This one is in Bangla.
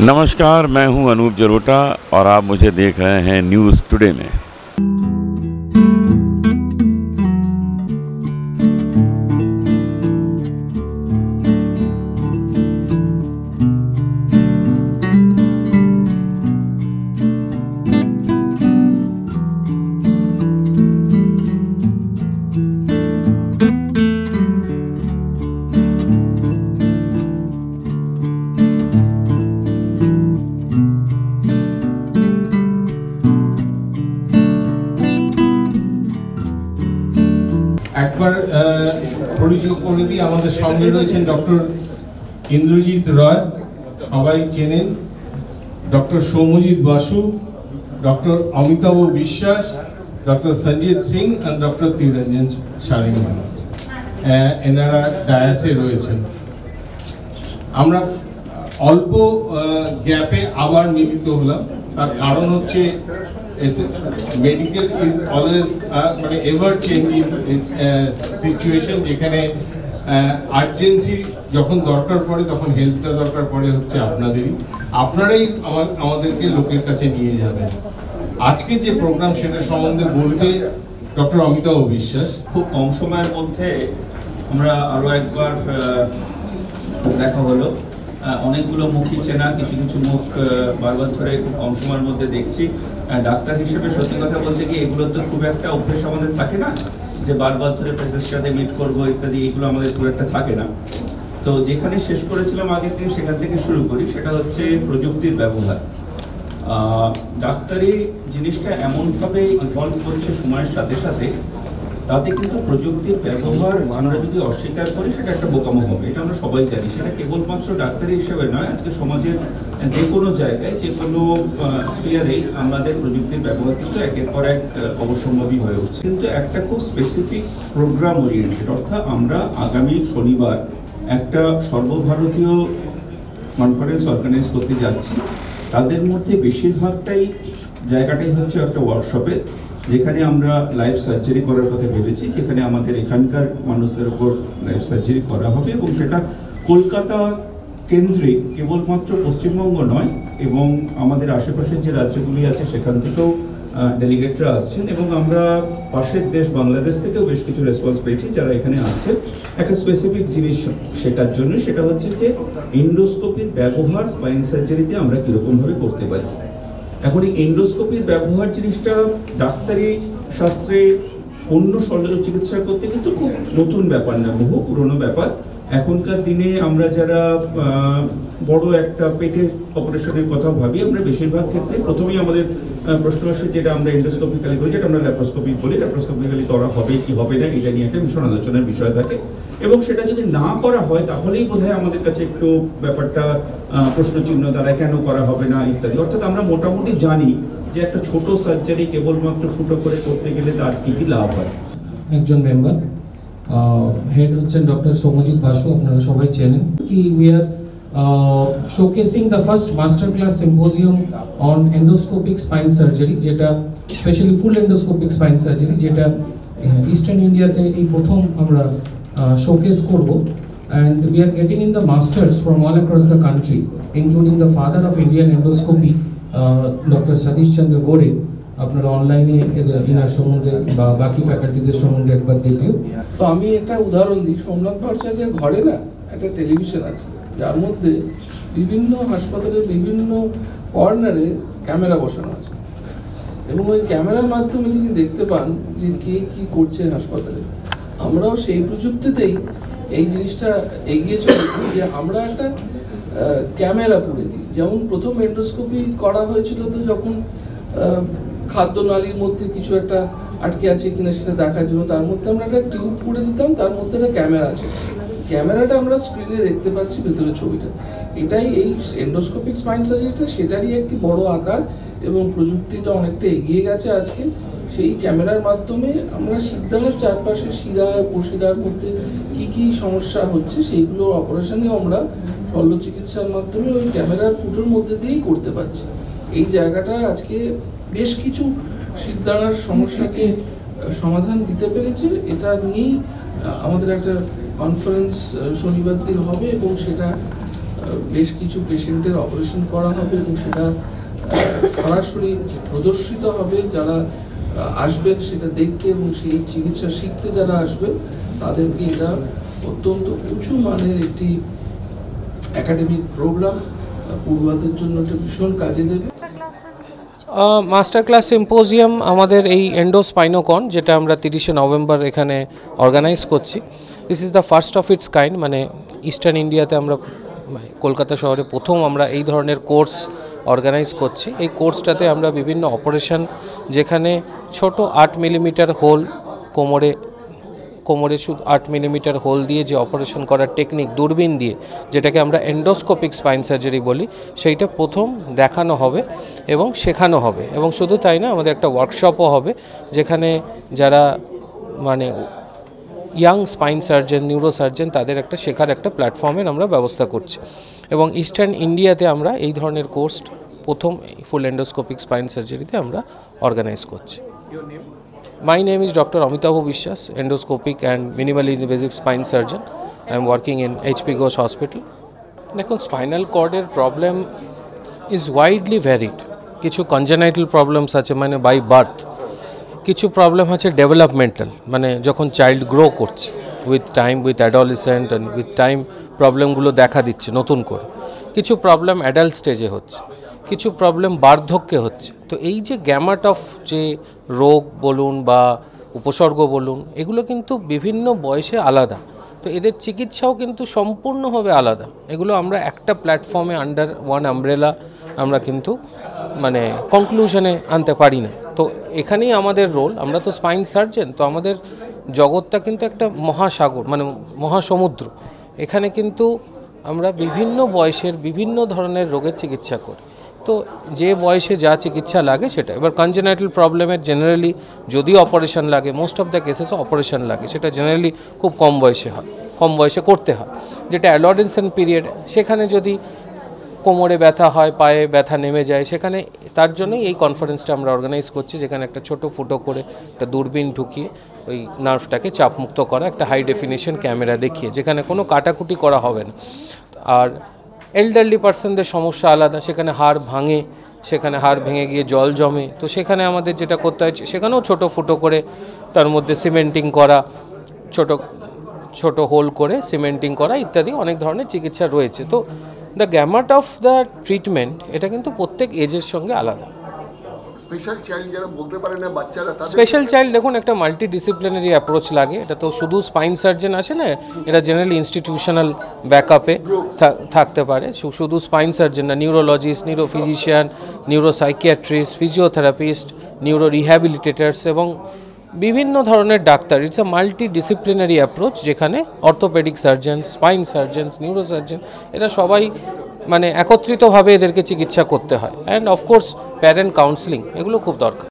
नमस्कार, मैं हूं अनूप जलोटा और आप मुझे देख रहे हैं न्यूज़ टुडे में। একবার পরিচয় করে দিই, আমাদের সঙ্গে রয়েছেন ডক্টর ইন্দ্রজিৎ রয়, সবাই চেনেন, ডক্টর সৌম্যজিৎ বাসু, ডক্টর অমিতাভ বিশ্বাস, ডক্টর সঞ্জিত সিং আর ডক্টর ত্রিরঞ্জন শালিগ্রাম। এনারা ডায়াসে রয়েছেন। আমরা অল্প গ্যাপে আবার মিলিত হলাম, তার কারণ হচ্ছে মেডিকেল ইজ অলওয়েজ মানে এভার চেঞ্জিং সিচুয়েশন, যেখানে আর্জেন্সি যখন দরকার পড়ে তখন হেল্পটা দরকার পড়ে হচ্ছে আপনারাই আমাদেরকে লোকের কাছে নিয়ে যাবেন। আজকে যে প্রোগ্রাম সেটা সম্বন্ধে বলবে ডক্টর অমিতাভ বিশ্বাস। খুব কম সময়ের মধ্যে আমরা আরও একবার দেখা হলো, অনেকগুলো মুখই চেনা, কিছু কিছু মুখ বারবার ধরে খুব কম সময়ের মধ্যে দেখছি। ডাক্তার হিসেবে সত্যি কথা বলতে কি, এগুলো তো খুব একটা অভ্যেস আমাদের থাকে না, যে বারবার ধরে পেশেন্টের সাথে মিট করবো ইত্যাদি, এগুলো আমাদের খুব একটা থাকে না। তো যেখানে শেষ করেছিলাম আগের দিন সেখান থেকে শুরু করি, সেটা হচ্ছে প্রযুক্তির ব্যবহার। ডাক্তারি জিনিসটা এমনভাবে ইভলভ করছে সময়ের সাথে সাথে, তাতে কিন্তু প্রযুক্তির ব্যবহার আমরা যদি অস্বীকার করি সেটা একটা বোকামো হবে, এটা আমরা সবাই জানি। সেটা কেবলমাত্র ডাক্তারি হিসেবে নয়, আজকে সমাজের যে কোনো জায়গায় যে কোনো স্পিয়ারেই আমাদের প্রযুক্তির ব্যবহার কিন্তু একের পর এক অবশ্যম্ভাবী হয়ে উঠছে। কিন্তু একটা খুব স্পেসিফিক প্রোগ্রাম ওরিয়েন্টেড, অর্থাৎ আমরা আগামী শনিবার একটা সর্বভারতীয় কনফারেন্স অর্গানাইজ করতে যাচ্ছি। তাদের মধ্যে বেশিরভাগটাই জায়গাটাই হচ্ছে একটা ওয়ার্কশপের, যেখানে আমরা লাইভ সার্জারি করার কথা ভেবেছি, যেখানে আমাদের এখানকার মানুষের উপর লাইভ সার্জারি করা হবে, এবং সেটা কলকাতা কেন্দ্রে কেবলমাত্র পশ্চিমবঙ্গ নয়, এবং আমাদের আশেপাশের যে রাজ্যগুলি আছে সেখান থেকেও ডেলিগেটরা আসছেন, এবং আমরা পাশের দেশ বাংলাদেশ থেকেও বেশ কিছু রেসপন্স পেয়েছি যারা এখানে আসছেন একটা স্পেসিফিক জিনিস শেখার জন্য। সেটা হচ্ছে যে এন্ডোস্কোপির ব্যবহার স্পাইন সার্জারিতে আমরা কীরকমভাবে করতে পারি। এখন এই এন্ডোস্কোপির ব্যবহার জিনিসটা ডাক্তারি শাস্ত্রে অন্য শল্য চিকিৎসা করতে কিন্তু খুব নতুন ব্যাপার না, বহু পুরনো ব্যাপার। এখনকার দিনে আমরা যারা বড় একটা পেটের অপারেশনের কথা ভাবি, আমরা বেশিরভাগ ক্ষেত্রে প্রথমেই আমাদের প্রশ্ন আসে যেটা আমরা এন্ডোস্কোপিক্যালি করি, যেটা আমরা ল্যাপ্রোস্কোপি বলি। ল্যাপ্রোস্কোপিক্যালি করা হবে কি হবে না, এটা নিয়ে একটা ভীষণ আলোচনার বিষয় থাকে, এবং সেটা যদি না করা হয় তাহলেই বোধহয় আমাদের কাছে একটু ব্যাপারটা প্রশ্নচিহ্ন দ্বারা কেন করা হবে না ইত্যাদি। অর্থাৎ আমরা মোটামুটি জানি যে একটা ছোট সার্জারি কেবলমাত্র ফুটো করে করতে গেলে তার কি কি লাভ হয়। একজন মেম্বার হেড হচ্ছেন ডক্টর সৌম্যজিৎ বাসু, আপনারা সবাই চেনেন। কি we are showcasing the first masterclass symposium on endoscopic spine surgery, যেটা স্পেশালি ফুল endoscopic spine surgery, যেটা ইস্টার্ন ইন্ডিয়াতে এই প্রথম আমরা শোকেস করব। and we are getting in the masters from all across the country, including the father of Indian endoscopy, Dr. Satish Chandra Gore. আপনারা অনলাইনে ইনার সম্বন্ধে বা বাকি ফ্যাকাল্টিদের সম্বন্ধে একবার দেখলেও। তো আমি একটা উদাহরণ দিই, সোমনাথ ভট্টাচার্যের ঘরে না একটা টেলিভিশন আছে, যার মধ্যে বিভিন্ন হাসপাতালের বিভিন্ন কর্নারে ক্যামেরা বসানো আছে, এবং ওই ক্যামেরার মাধ্যমে তিনি দেখতে পান যে কে কি করছে হাসপাতালে। আমরাও সেই প্রযুক্তিতেই এই জিনিসটা এগিয়ে চলেছি, যে আমরা একটা ক্যামেরা পুড়ে দিই। যেমন প্রথম এন্ডোস্কোপি করা হয়েছিল, তো যখন খাদ্যনালীর মধ্যে কিছু একটা আটকে আছে কিনা সেটা দেখার জন্য তার মধ্যে আমরা একটা টিউব পুড়ে দিতাম, তার মধ্যে একটা ক্যামেরা আছে, ক্যামেরাটা আমরা স্ক্রিনে দেখতে পাচ্ছি ভেতরের ছবিটা। এটাই এই এন্ডোস্কোপিক স্পাইন সার্জারিটা, সেটারই একটি বড় আকার, এবং প্রযুক্তিটা অনেকটা এগিয়ে গেছে আজকে। সেই ক্যামেরার মাধ্যমে আমরা শিরদাঁড়ার চারপাশে শিরা উপশিরার মধ্যে কি কি সমস্যা হচ্ছে সেইগুলো অপারেশনেও আমরা শল্য চিকিৎসার মাধ্যমে ওই ক্যামেরার ফুটোর মধ্যে দিয়েই করতে পারছি। এই জায়গাটা আজকে বেশ কিছু শিরদাঁড়ার সমস্যাকে সমাধান দিতে পেরেছে। এটা নিয়েই আমাদের একটা কনফারেন্স শনিবার দিন হবে, এবং সেটা বেশ কিছু পেশেন্টের অপারেশন করা হবে এবং সেটা সরাসরি প্রদর্শিত হবে, যারা আসবেন সেটা দেখতে এবং সেই চিকিৎসা শিখতে যারা আসবেন তাদেরকে এটা অত্যন্ত উঁচু মানের একটি একাডেমিক প্রোগ্রাম, পড়ুয়াদের জন্য একটা ভীষণ কাজে দেবে। মাস্টার ক্লাস সিম্পোজিয়াম আমাদের এই এন্ডোস্পাইনোকন, যেটা আমরা 30শে নভেম্বর এখানে অর্গানাইজ করছি। This is the first of its kind, মানে ইস্টার্ন ইন্ডিয়াতে আমরা কলকাতা শহরে প্রথম আমরা এই ধরনের কোর্স অর্গানাইজ করছি। এই কোর্সটাতে আমরা বিভিন্ন অপারেশন, যেখানে ছোট 8 মিলিমিটার হোল কোমরে শুধু 8 মিলিমিটার হোল দিয়ে যে অপারেশন করার টেকনিক দূরবীন দিয়ে, যেটাকে আমরা এন্ডোস্কোপিক স্পাইন সার্জারি বলি, সেইটা প্রথম দেখানো হবে এবং শেখানো হবে। এবং শুধু তাই না, আমাদের একটা ওয়ার্কশপও হবে, যেখানে যারা মানে ইয়াং স্পাইন সার্জন, নিউরোসার্জন, তাদের একটা শেখার একটা প্ল্যাটফর্মের আমরা ব্যবস্থা করছি। এবং ইস্টার্ন ইন্ডিয়াতে আমরা এই ধরনের কোর্স প্রথম ফুল এন্ডোস্কোপিক স্পাইন সার্জারিতে আমরা অর্গানাইজ করছি। My name is Dr. Amitava Vishwas, endoscopic and minimally invasive spine surgeon. I am working in HP Ghosh Hospital. দেখুন, স্পাইনাল কর্ডের প্রবলেম ইজ ওয়াইডলি ভ্যারিড। কিছু কনজেনাইটাল প্রবলেমস আছে, মানে বাই বার্থ। কিছু প্রবলেম আছে ডেভেলপমেন্টাল, মানে যখন চাইল্ড গ্রো করছে, with time, with adolescent and with time প্রবলেমগুলো দেখা দিচ্ছে নতুন করে। কিছু প্রবলেম অ্যাডাল্ট স্টেজে হচ্ছে, কিছু প্রবলেম বার্ধক্যে হচ্ছে। তো এই যে গ্যামাট অফ যে রোগ বলুন বা উপসর্গ বলুন, এগুলো কিন্তু বিভিন্ন বয়সে আলাদা। তো এদের চিকিৎসাও কিন্তু সম্পূর্ণভাবে আলাদা। এগুলো আমরা একটা প্ল্যাটফর্মে আন্ডার ওয়ান আমব্রেলা আমরা কিন্তু মানে কনক্লুশনে আনতে পারি না। তো এখানেই আমাদের রোল। আমরা তো স্পাইন সার্জন, তো আমাদের জগৎটা কিন্তু একটা মহাসাগর, মানে মহাসমুদ্র। এখানে কিন্তু আমরা বিভিন্ন বয়সের বিভিন্ন ধরনের রোগের চিকিৎসা করি। তো যে বয়সে যা চিকিৎসা লাগে সেটা। এবার কনজেনাইটাল প্রবলেমের জেনারেলি যদি অপারেশন লাগে, মোস্ট অফ দ্য কেসেসে অপারেশন লাগে, সেটা জেনারেলি খুব কম বয়সে হয়, কম বয়সে করতে হয়। যেটা অ্যাডোলেসেন্ট পিরিয়ড, সেখানে যদি কোমরে ব্যথা হয়, পায়ে ব্যথা নেমে যায়, সেখানে তার জন্যই এই কনফারেন্সটা আমরা অর্গানাইজ করছি, যেখানে একটা ছোট ফুটো করে একটা দূরবীন ঢুকিয়ে ওই নার্ভটাকে চাপমুক্ত করা, একটা হাই ডেফিনেশন ক্যামেরা দেখিয়ে, যেখানে কোনো কাটাকুটি করা হবে না। আর এল্ডারলি পার্সনদের সমস্যা আলাদা, সেখানে হাড় ভাঙে, সেখানে হাড় ভেঙে গিয়ে জল জমে। তো সেখানে আমাদের যেটা করতে হয়, সেখানেও ছোট ফুটো করে তার মধ্যে সিমেন্টিং করা, ছোট ছোট হোল করে সিমেন্টিং করা ইত্যাদি অনেক ধরনের চিকিৎসা রয়েছে। তো দ্য গ্যামাট অফ দ্য ট্রিটমেন্ট এটা কিন্তু প্রত্যেক এজের সঙ্গে আলাদা। স্পেশাল চাইল্ড যারা বলতে পারে না বাচ্চারা, স্পেশাল চাইল্ড দেখুন একটা মাল্টিডিসিপ্লিনারি অ্যাপ্রোচ লাগে। এটা তো শুধু স্পাইন সার্জন আসে না, এটা জেনারেলি ইনস্টিটিউশনাল ব্যাকআপে থাকতে পারে। শুধু স্পাইন সার্জন না, neurologist, neurophysician, neuropsychiatrist, physiotherapist, neuro rehabilitators এবং বিভিন্ন ধরনের doctor. It's a multidisciplinary approach, যেখানে orthopaedic surgeon, spine surgeons, neurosurgeon, এরা সবাই মানে একত্রিতভাবে এদেরকে চিকিৎসা করতে হয়। অ্যান্ড অফকোর্স প্যারেন্ট কাউন্সেলিং, এগুলো খুব দরকার।